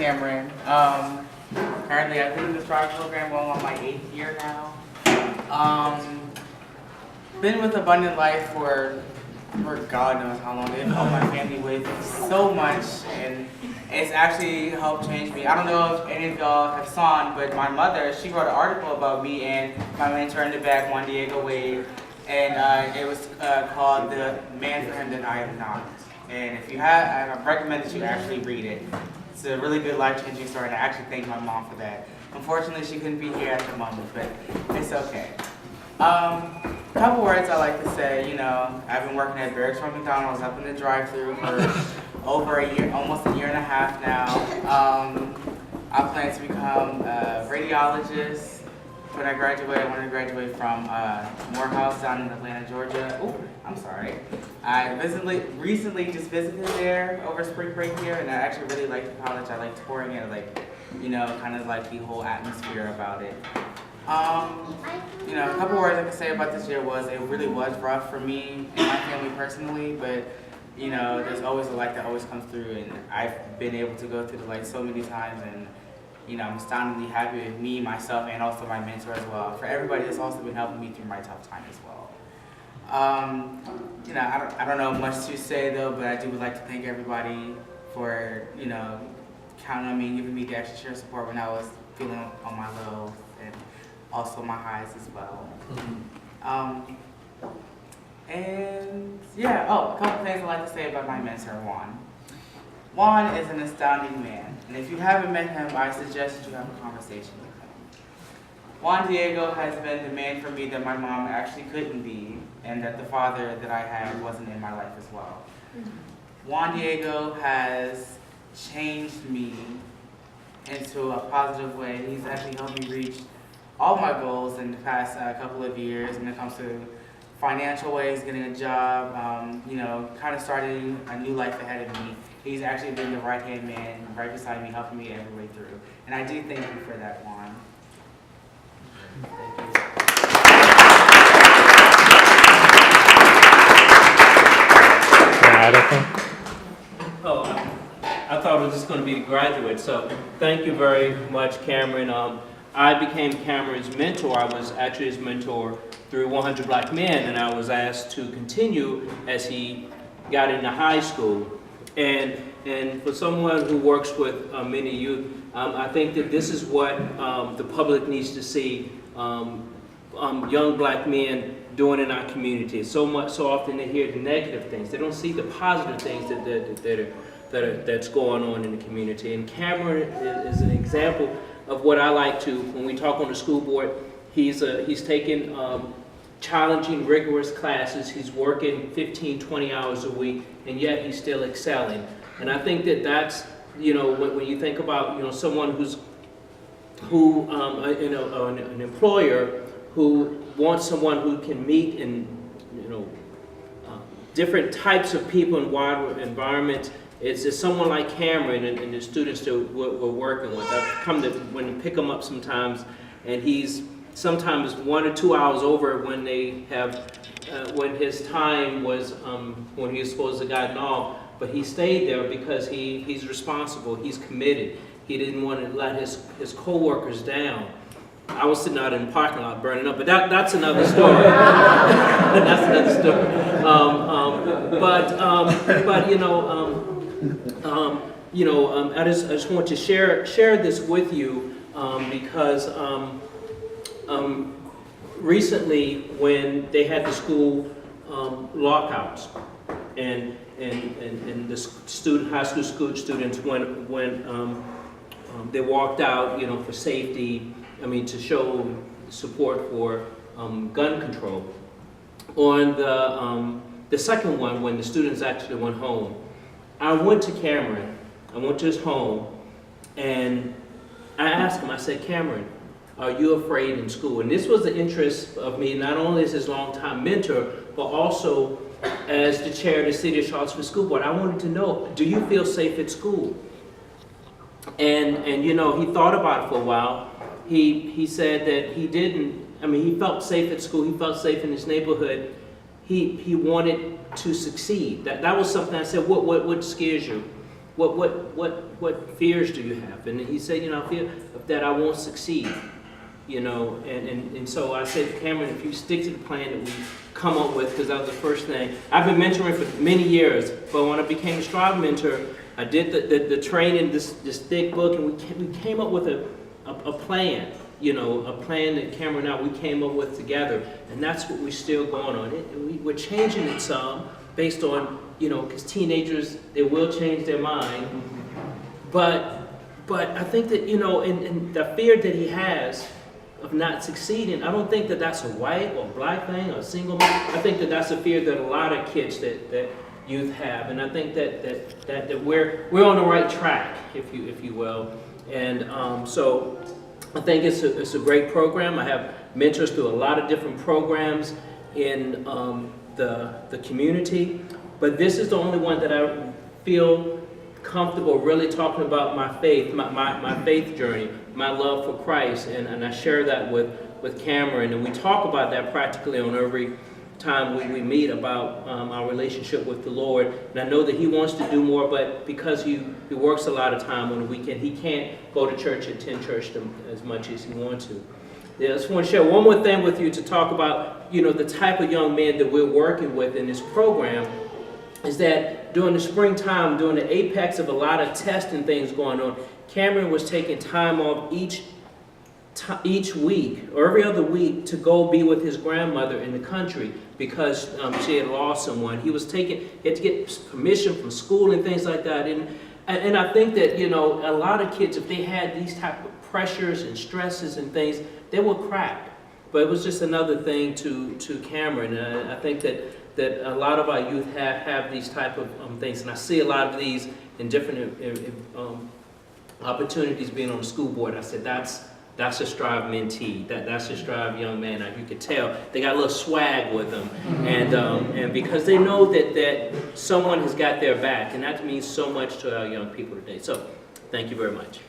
Cameron. Currently, I've been in the Strive program going on my 8th year now. Been with Abundant Life for God knows how long. They've helped my family with so much, and it's actually helped change me. I don't know if any of y'all have saw, but my mother, she wrote an article about me and my mentor in the back, Juandiego, and it was called "The Man for Him That I Am Not." And if you have, I recommend that you actually read it. It's a really good life-changing story, and I actually thank my mom for that. Unfortunately, she couldn't be here at the moment, but it's okay. Couple words I like to say, you know, I've been working at Barracks from McDonald's up in the drive-thru for over a year, almost a year and a half now. I plan to become a radiologist. When I graduate, I want to graduate from Morehouse down in Atlanta, Georgia. Oh, I'm sorry. I recently just visited there over spring break here, and I actually really like the college. I like touring it, like, you know, kind of like the whole atmosphere about it. You know, a couple words I can say about this year was it really was rough for me and my family personally, but you know, there's always a light that always comes through, and I've been able to go through the light so many times, and you know, I'm astoundingly happy with me, myself, and also my mentor as well. For everybody that's also been helping me through my tough time as well. You know, I don't know much to say though, but I do would like to thank everybody for, you know, counting on me and giving me the extra support when I was feeling on my lows and also my highs as well. And yeah, a couple things I'd like to say about my mentor, Juan. Juan is an astounding man, and if you haven't met him, I suggest that you have a conversation with him. Juandiego has been the man for me that my mom actually couldn't be, and that the father that I had wasn't in my life as well. Juandiego has changed me into a positive way. He's actually helped me reach all my goals in the past couple of years when it comes to financial ways, getting a job, you know, kind of starting a new life ahead of me. He's actually been the right-hand man right beside me, helping me every way through. And I do thank you for that, Juan. Thank you. Oh, I thought it was just going to be the graduate. So thank you very much, Cameron. I became Cameron's mentor. I was actually his mentor through 100 Black Men, and I was asked to continue as he got into high school. And for someone who works with many youth, I think that this is what the public needs to see young Black men doing in our community. So often they hear the negative things. They don't see the positive things that's going on in the community. And Cameron is an example of what I like to, when we talk on the school board, he's taken challenging, rigorous classes. He's working 15, 20 hours a week, and yet he's still excelling. And I think that that's, you know, when you think about, you know, someone an employer who wants someone who can meet in, you know, different types of people in wide environments. It's just someone like Cameron and the students that we're working with. I've come to, when you pick him up sometimes, and he's sometimes 1 or 2 hours over when they have, when his time was, when he was supposed to gotten off, but he stayed there because he's responsible, he's committed. He didn't want to let his co-workers down. I was sitting out in the parking lot burning up, but that's another story. That's another story. But I just want to share this with you because recently when they had the school lockouts and the high school students when they walked out, you know, for safety. I mean, to show support for gun control. On the second one, when the students actually went home, I went to Cameron. I went to his home, and I asked him. I said, Cameron, are you afraid in school? And this was the interest of me, not only as his longtime mentor, but also as the chair of the City of Charlottesville School Board. I wanted to know, do you feel safe at school? And you know, he thought about it for a while. He said that he didn't. I mean, he felt safe at school. He felt safe in his neighborhood. He wanted to succeed. That was something I said. What scares you? what fears do you have? And he said, I fear that I won't succeed, and so I said, Cameron, if you stick to the plan that we come up with, because that was the first thing. I've been mentoring for many years, but when I became a Strive mentor, I did the training, this thick book, and we came up with a plan, a plan that Cameron and I, we came up with together, and that's what we're still going on. We're changing it some based on, because teenagers, they will change their mind, but I think that, and the fear that he has of not succeeding, I don't think that that's a white or black thing or a single man. I think that that's a fear that a lot of kids that youth have, and I think that we're on the right track, if you will, and so I think it's a great program. I have mentors through a lot of different programs in the community, but this is the only one that I feel comfortable really talking about my faith, my faith journey, my love for Christ, and I share that with Cameron, and we talk about that practically on every time we meet about our relationship with the Lord. And I know that he wants to do more, but because he works a lot of time on the weekend, he can't go to church, attend church as much as he wants to. Yeah, I just want to share one more thing with you to talk about, the type of young men that we're working with in this program, is that during the springtime, during the apex of a lot of testing things going on, Cameron was taking time off each week or every other week to go be with his grandmother in the country because she had lost someone. He had to get permission from school and things like that. And I think that, a lot of kids, if they had these type of pressures and stresses and things, they would crack. But it was just another thing to Cameron. And I think that a lot of our youth have these type of things. And I see a lot of these in different opportunities being on the school board. I said, that's a Strive mentee. That's a Strive young man. You could tell they got a little swag with them, and because they know that someone has got their back, and that means so much to our young people today. So, thank you very much.